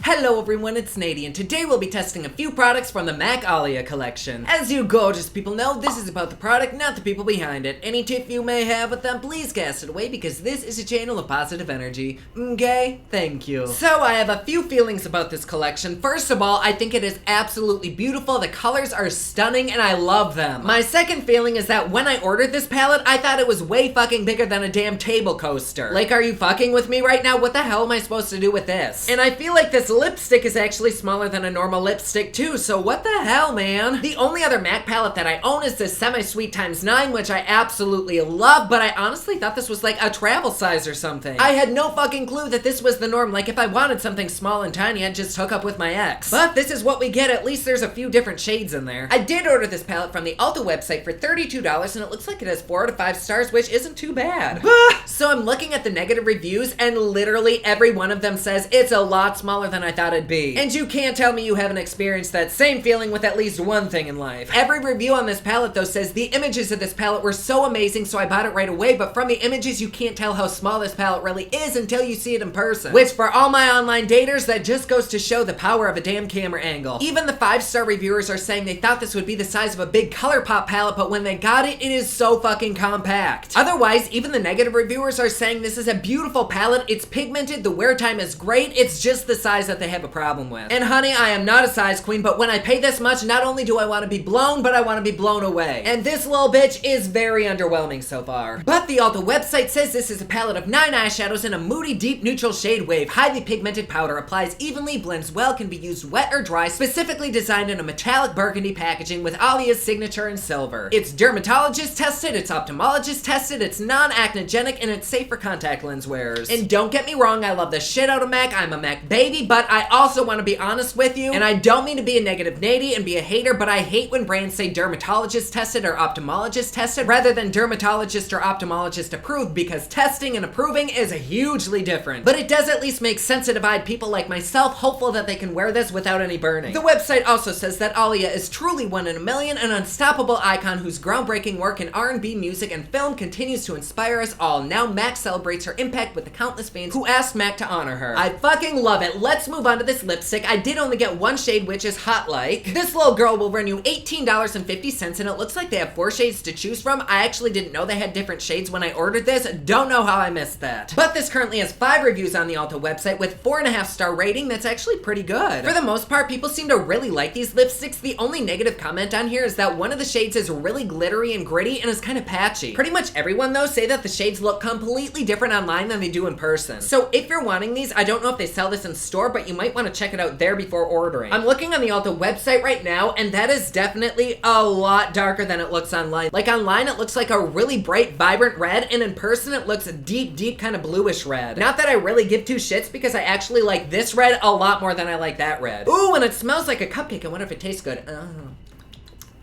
Hello everyone, it's Nady, and today we'll be testing a few products from the MAC Aaliyah collection. As you gorgeous people know, this is about the product, not the people behind it. Any tiff you may have with them, please cast it away because this is a channel of positive energy. Okay? Thank you. So I have a few feelings about this collection. First of all, I think it is absolutely beautiful. The colors are stunning and I love them. My second feeling is that when I ordered this palette, I thought it was way fucking bigger than a damn table coaster. Like, are you fucking with me right now? What the hell am I supposed to do with this? And I feel like this lipstick is actually smaller than a normal lipstick too, so what the hell, man? The only other MAC palette that I own is this Semi-Sweet x9, which I absolutely love, but I honestly thought this was like a travel size or something. I had no fucking clue that this was the norm. Like, if I wanted something small and tiny, I'd just hook up with my ex. But this is what we get. At least there's a few different shades in there. I did order this palette from the Ulta website for $32, and it looks like it has 4 out of 5 stars, which isn't too bad. So I'm looking at the negative reviews, and literally every one of them says it's a lot smaller than I thought it'd be. And you can't tell me you haven't experienced that same feeling with at least one thing in life. Every review on this palette though says the images of this palette were so amazing, so I bought it right away, but from the images you can't tell how small this palette really is until you see it in person. Which, for all my online daters, that just goes to show the power of a damn camera angle. Even the 5-star reviewers are saying they thought this would be the size of a big ColourPop palette, but when they got it, it is so fucking compact. Otherwise, even the negative reviewers are saying this is a beautiful palette, it's pigmented, the wear time is great, it's just the size that they have a problem with. And honey, I am not a size queen, but when I pay this much, not only do I want to be blown, but I want to be blown away. And this little bitch is very underwhelming so far. But the Ulta website says this is a palette of 9 eyeshadows in a moody, deep neutral shade wave. Highly pigmented powder, applies evenly, blends well, can be used wet or dry, specifically designed in a metallic burgundy packaging with Aaliyah's signature in silver. It's dermatologist tested, it's ophthalmologist tested, it's non-acnogenic, and it's safe for contact lens wearers. And don't get me wrong, I love the shit out of MAC, I'm a MAC baby, but I also want to be honest with you, and I don't mean to be a negative Nady and be a hater, but I hate when brands say dermatologist tested or ophthalmologist tested rather than dermatologist or ophthalmologist approved, because testing and approving is hugely different. But it does at least make sensitive-eyed people like myself hopeful that they can wear this without any burning. The website also says that Aaliyah is truly one in a million, an unstoppable icon whose groundbreaking work in R&B music and film continues to inspire us all. Now MAC celebrates her impact with the countless fans who asked MAC to honor her. I fucking love it. Let's move on to this lipstick. I did only get one shade, which is Hot Like. This little girl will run you $18.50, and it looks like they have 4 shades to choose from. I actually didn't know they had different shades when I ordered this. Don't know how I missed that. But this currently has 5 reviews on the Ulta website with 4.5-star rating. That's actually pretty good. For the most part, people seem to really like these lipsticks. The only negative comment on here is that one of the shades is really glittery and gritty and is kind of patchy. Pretty much everyone though say that the shades look completely different online than they do in person. So if you're wanting these, I don't know if they sell this in store, but you might want to check it out there before ordering. I'm looking on the Ulta website right now, and that is definitely a lot darker than it looks online. Like, online it looks like a really bright, vibrant red, and in person it looks deep kind of bluish red. Not that I really give 2 shits, because I actually like this red a lot more than I like that red. Ooh, and it smells like a cupcake. I wonder if it tastes good.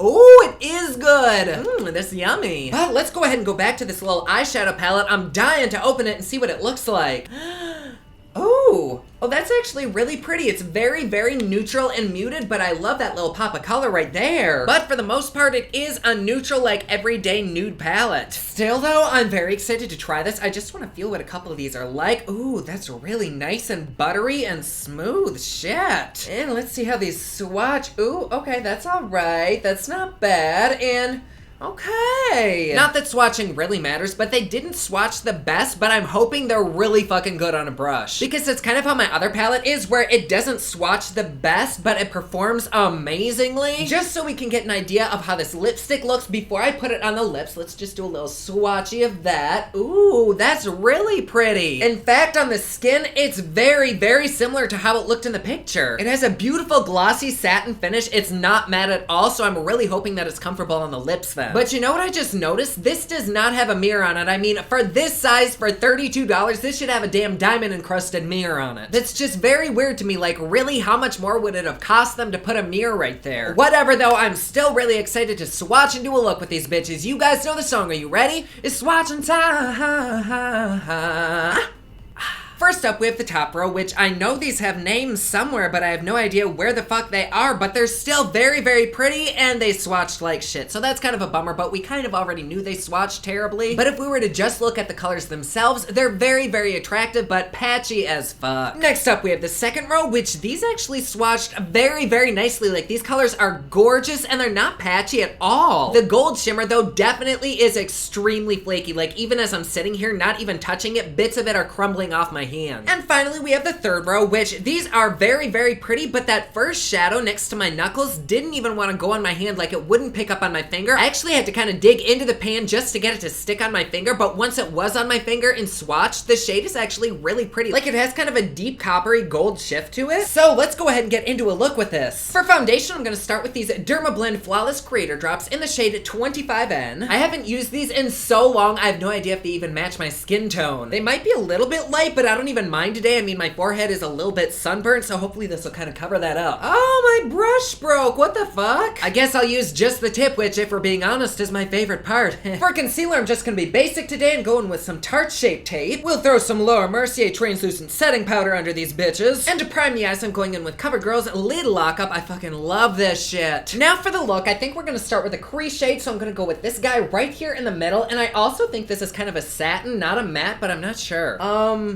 Oh, it is good. That's yummy. But let's go ahead and go back to this little eyeshadow palette. I'm dying to open it and see what it looks like. Oh, that's actually really pretty. It's very neutral and muted, but I love that little pop of color right there. But for the most part, it is a neutral, like, everyday nude palette. Still though, I'm very excited to try this. I just want to feel what a couple of these are like. Ooh, that's really nice and buttery and smooth. Shit. And let's see how these swatch. Ooh, okay, that's all right. That's not bad. And okay. Not that swatching really matters, but they didn't swatch the best, but I'm hoping they're really fucking good on a brush. Because that's kind of how my other palette is, where it doesn't swatch the best, but it performs amazingly. Just so we can get an idea of how this lipstick looks before I put it on the lips, let's just do a little swatchy of that. Ooh, that's really pretty. In fact, on the skin, it's very similar to how it looked in the picture. It has a beautiful glossy satin finish. It's not matte at all, so I'm really hoping that it's comfortable on the lips then. But you know what I just noticed? This does not have a mirror on it. I mean, for this size, for $32, this should have a damn diamond encrusted mirror on it. That's just very weird to me. Like, really, how much more would it have cost them to put a mirror right there? Whatever though, I'm still really excited to swatch and do a look with these bitches. You guys know the song. Are you ready? It's swatching time. First up, we have the top row, which I know these have names somewhere, but I have no idea where the fuck they are, but they're still very, very pretty, and they swatched like shit. So that's kind of a bummer, but we kind of already knew they swatched terribly. But if we were to just look at the colors themselves, they're very, very attractive, but patchy as fuck. Next up, we have the second row, which these actually swatched very, very nicely. Like, these colors are gorgeous, and they're not patchy at all. The gold shimmer, though, definitely is extremely flaky. Like, even as I'm sitting here, not even touching it, bits of it are crumbling off my hand. And finally, we have the third row, which these are very, very pretty, but that first shadow next to my knuckles didn't even want to go on my hand. Like, it wouldn't pick up on my finger. I actually had to kind of dig into the pan just to get it to stick on my finger, but once it was on my finger in swatch, the shade is actually really pretty. Like, it has kind of a deep coppery gold shift to it. So let's go ahead and get into a look with this. For foundation, I'm going to start with these Dermablend Flawless Creator Drops in the shade 25N. I haven't used these in so long, I have no idea if they even match my skin tone. They might be a little bit light, but I don't even mind today. I mean, my forehead is a little bit sunburnt, so hopefully this will kind of cover that up. Oh, my brush broke. What the fuck? I guess I'll use just the tip, which, if we're being honest, is my favorite part. For concealer, I'm just going to be basic today and going with some Tarte Shape Tape. We'll throw some Laura Mercier Translucent Setting Powder under these bitches. And to prime the eyes, I'm going in with CoverGirl's Lid Lockup. I fucking love this shit. Now for the look, I think we're going to start with a crease shade, so I'm going to go with this guy right here in the middle, and I also think this is kind of a satin, not a matte, but I'm not sure.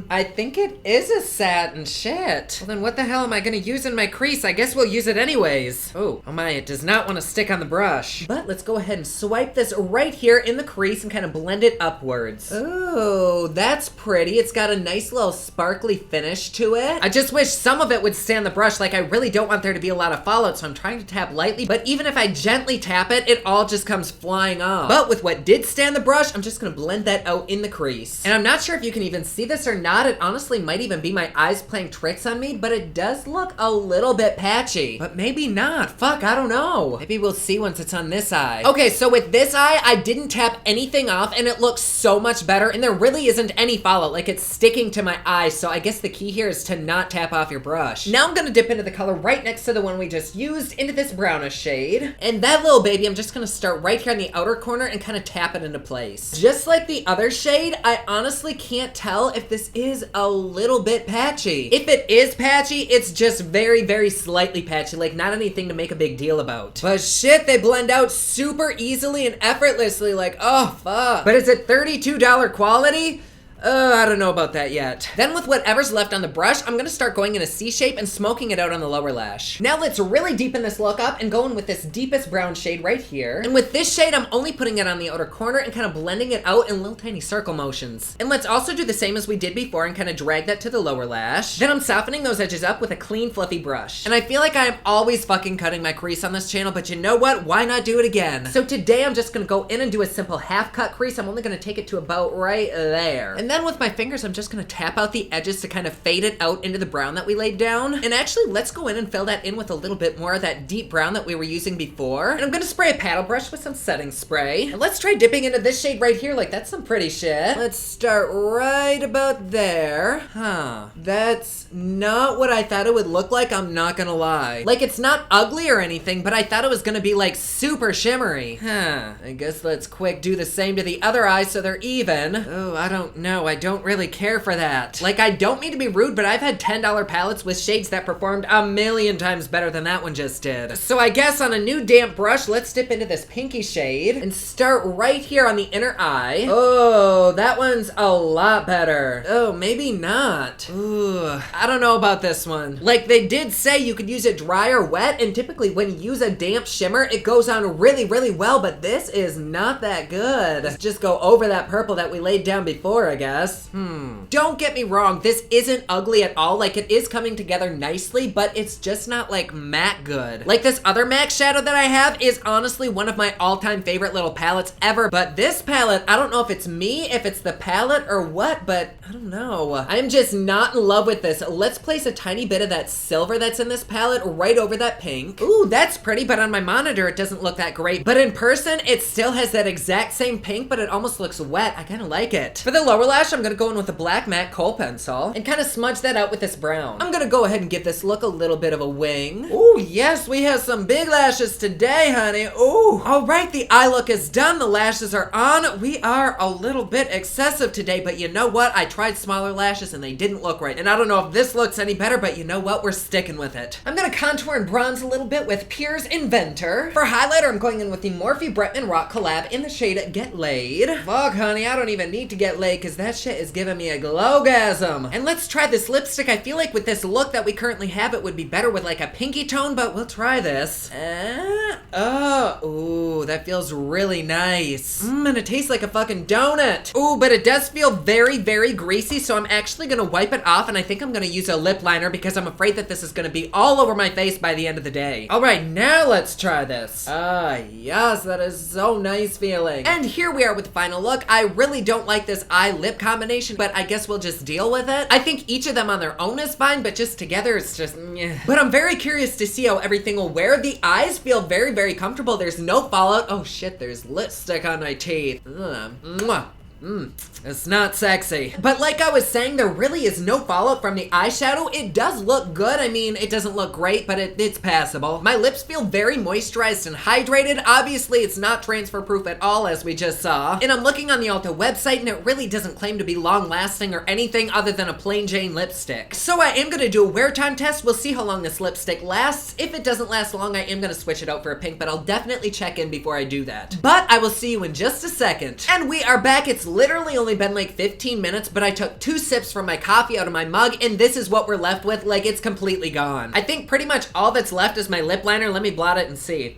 I think it is a satin. Shit. Well, then what the hell am I going to use in my crease? I guess we'll use it anyways. Oh my, it does not want to stick on the brush. But let's go ahead and swipe this right here in the crease and kind of blend it upwards. Oh, that's pretty. It's got a nice little sparkly finish to it. I just wish some of it would stay on the brush. Like, I really don't want there to be a lot of fallout, so I'm trying to tap lightly, but even if I gently tap it, it all just comes flying off. But with what did stay on the brush, I'm just gonna blend that out in the crease. And I'm not sure if you can even see this or not. It honestly might even be my eyes playing tricks on me, but it does look a little bit patchy. But maybe not. Fuck, I don't know. Maybe we'll see once it's on this eye. Okay, so with this eye, I didn't tap anything off, and it looks so much better, and there really isn't any fallout. Like, it's sticking to my eye, so I guess the key here is to not tap off your brush. Now I'm gonna dip into the color right next to the one we just used, into this brownish shade. And that little baby, I'm just gonna start right here on the outer corner and kind of tap it into place. Just like the other shade, I honestly can't tell if this is a little bit patchy. If it is patchy, it's just very, very slightly patchy, like not anything to make a big deal about. But shit, they blend out super easily and effortlessly, like, oh fuck. But is it $32 quality? I don't know about that yet. Then with whatever's left on the brush, I'm gonna start going in a C shape and smoking it out on the lower lash. Now let's really deepen this look up and go in with this deepest brown shade right here. And with this shade, I'm only putting it on the outer corner and kind of blending it out in little tiny circle motions. And let's also do the same as we did before and kind of drag that to the lower lash. Then I'm softening those edges up with a clean, fluffy brush. And I feel like I'm always fucking cutting my crease on this channel, but you know what? Why not do it again? So today, I'm just gonna go in and do a simple half cut crease. I'm only gonna take it to about right there. And then with my fingers, I'm just gonna tap out the edges to kind of fade it out into the brown that we laid down. And actually, let's go in and fill that in with a little bit more of that deep brown that we were using before. And I'm gonna spray a paddle brush with some setting spray. And let's try dipping into this shade right here. Like, that's some pretty shit. Let's start right about there. Huh. That's not what I thought it would look like, I'm not gonna lie. Like, it's not ugly or anything, but I thought it was gonna be, like, super shimmery. Huh. I guess let's quick do the same to the other eye so they're even. Oh, I don't know. I don't really care for that. Like, I don't mean to be rude, but I've had $10 palettes with shades that performed a million times better than that one just did. So I guess on a new damp brush, let's dip into this pinky shade and start right here on the inner eye. Oh, that one's a lot better. Oh, maybe not. Ooh, I don't know about this one. Like, they did say you could use it dry or wet, and typically when you use a damp shimmer, it goes on really, really well, but this is not that good. Let's just go over that purple that we laid down before, I guess. Don't get me wrong, this isn't ugly at all. Like, it is coming together nicely, but it's just not, like, matte good. Like, this other MAC shadow that I have is honestly one of my all-time favorite little palettes ever, but this palette, I don't know if it's me, if it's the palette, or what, but I don't know. I'm just not in love with this. Let's place a tiny bit of that silver that's in this palette right over that pink. Ooh, that's pretty, but on my monitor, it doesn't look that great. But in person, it still has that exact same pink, but it almost looks wet. I kind of like it. For the lower lash, I'm gonna go in with a black matte kohl pencil and kind of smudge that out with this brown. I'm gonna go ahead and give this look a little bit of a wing. Ooh, yes, we have some big lashes today, honey. Ooh. All right, the eye look is done. The lashes are on. We are a little bit excessive today, but you know what? I tried smaller lashes and they didn't look right. And I don't know if this looks any better, but you know what? We're sticking with it. I'm gonna contour and bronze a little bit with Pier's Inventor. For highlighter, I'm going in with the Morphe Bretman Rock collab in the shade Get Laid. Fuck, honey, I don't even need to get laid because that shit is giving me a glowgasm. And let's try this lipstick. I feel like with this look that we currently have, it would be better with like a pinky tone, but we'll try this. Ooh, that feels really nice. And it tastes like a fucking donut. Ooh, but it does feel very, very greasy, so I'm actually gonna wipe it off, and I think I'm gonna use a lip liner because I'm afraid that this is gonna be all over my face by the end of the day. All right, now let's try this. Yes, that is so nice feeling. And here we are with the final look. I really don't like this eye-lip combination, but I guess we'll just deal with it. I think each of them on their own is fine, but just together it's just meh. But I'm very curious to see how everything will wear. The eyes feel very, very comfortable. There's no fallout. Oh shit, there's lipstick on my teeth. Mwah. It's not sexy. But like I was saying, there really is no fallout from the eyeshadow. It does look good. I mean, it doesn't look great, but it's passable. My lips feel very moisturized and hydrated. Obviously, it's not transfer proof at all, as we just saw. And I'm looking on the Ulta website, and it really doesn't claim to be long lasting or anything other than a plain Jane lipstick. So I am gonna do a wear time test. We'll see how long this lipstick lasts. If it doesn't last long, I am gonna switch it out for a pink, but I'll definitely check in before I do that. But I will see you in just a second. And we are back. It's literally only been like 15 minutes, but I took 2 sips from my coffee out of my mug, and this is what we're left with. Like, it's completely gone. I think pretty much all that's left is my lip liner. Let me blot it and see.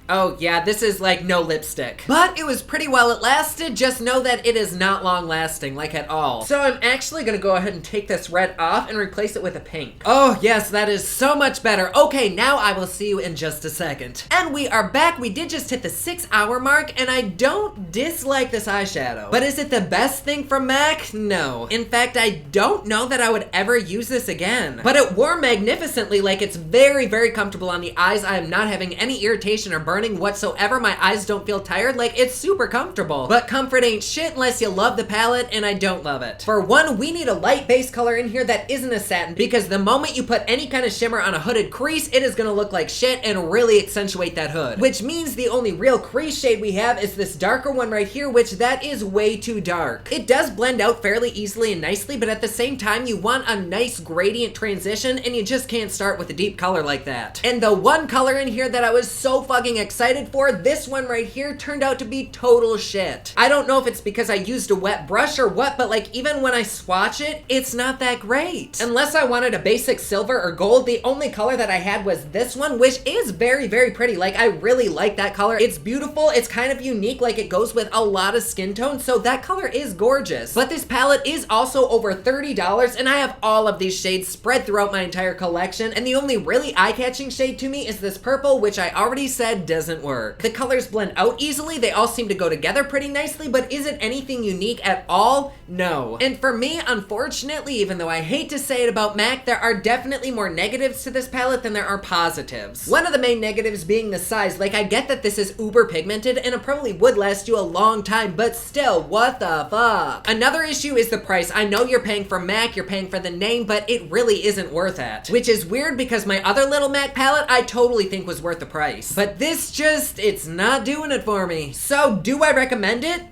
Oh yeah, this is like no lipstick. But it was pretty well it lasted. Just know that it is not long lasting, like at all. So I'm actually gonna go ahead and take this red off and replace it with a pink. Oh yes, that is so much better. Okay, now I will see you in just a second. And we are back. We did just hit the 6-hour mark, and I don't dislike this eyeshadow. But is it the best thing from MAC? No. In fact, I don't know that I would ever use this again. But it wore magnificently. Like, it's very, very comfortable on the eyes. I am not having any irritation or burning whatsoever. My eyes don't feel tired. Like, it's super comfortable. But comfort ain't shit unless you love the palette, and I don't love it. For one, we need a light base color in here that isn't a satin, because the moment you put any kind of shimmer on a hooded crease, it is gonna look like shit and really accentuate that hood. Which means the only real crease shade we have is this darker one right here, which that is way too dark. It does blend out fairly easily and nicely, but at the same time, you want a nice gradient transition, and you just can't start with a deep color like that. And the one color in here that I was so fucking excited for, this one right here, turned out to be total shit. I don't know if it's because I used a wet brush or what, but like, even when I swatch it, it's not that great. Unless I wanted a basic silver or gold, the only color that I had was this one, which is very, very pretty. Like, I really like that color. It's beautiful. It's kind of unique. Like, it goes with a lot of skin tones, so that color is gorgeous. But this palette is also over $30, and I have all of these shades spread throughout my entire collection, and the only really eye-catching shade to me is this purple, which I already said doesn't work. The colors blend out easily. They all seem to go together pretty nicely, but is it anything unique at all? No. And for me, unfortunately, even though I hate to say it about MAC, there are definitely more negatives to this palette than there are positives. One of the main negatives being the size. Like, I get that this is uber pigmented, and it probably would last you a long time, but still, what the fuck? Another issue is the price. I know you're paying for MAC, you're paying for the name, but it really isn't worth it. Which is weird because my other little MAC palette, I totally think was worth the price. But this just, it's not doing it for me. So, do I recommend it?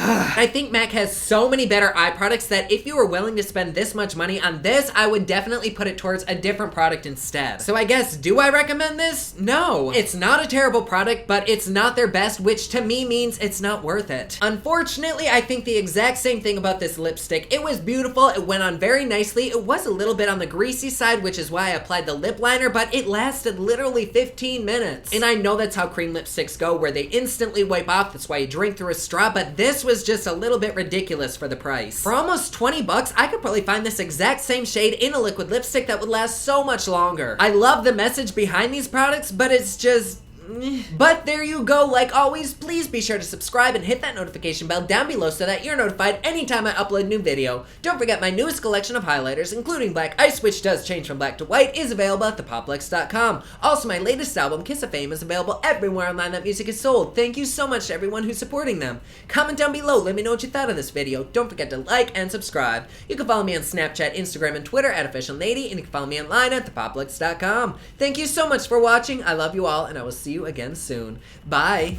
I think MAC has so many better eye products that if you were willing to spend this much money on this, I would definitely put it towards a different product instead. So I guess, do I recommend this? No. It's not a terrible product, but it's not their best, which to me means it's not worth it. Unfortunately, I think the exact same thing about this lipstick. It was beautiful, it went on very nicely, it was a little bit on the greasy side, which is why I applied the lip liner, but it lasted literally 15 minutes. And I know that's how cream lipsticks go, where they instantly wipe off, that's why you drink through a straw, but this was just a little bit ridiculous for the price. For almost 20 bucks, I could probably find this exact same shade in a liquid lipstick that would last so much longer. I love the message behind these products, but it's just, But there you go. Like always, please be sure to subscribe and hit that notification bell down below so that you're notified anytime I upload a new video. Don't forget my newest collection of highlighters, including Black Ice, which does change from black to white, is available at thepopluxe.com. Also, my latest album, Kiss of Fame, is available everywhere online that music is sold. Thank you so much to everyone who's supporting them. Comment down below, let me know what you thought of this video. Don't forget to like and subscribe. You can follow me on Snapchat, Instagram, and Twitter at OfficialNady, and you can follow me online at thepopluxe.com. Thank you so much for watching. I love you all, and I will see you again soon. Bye.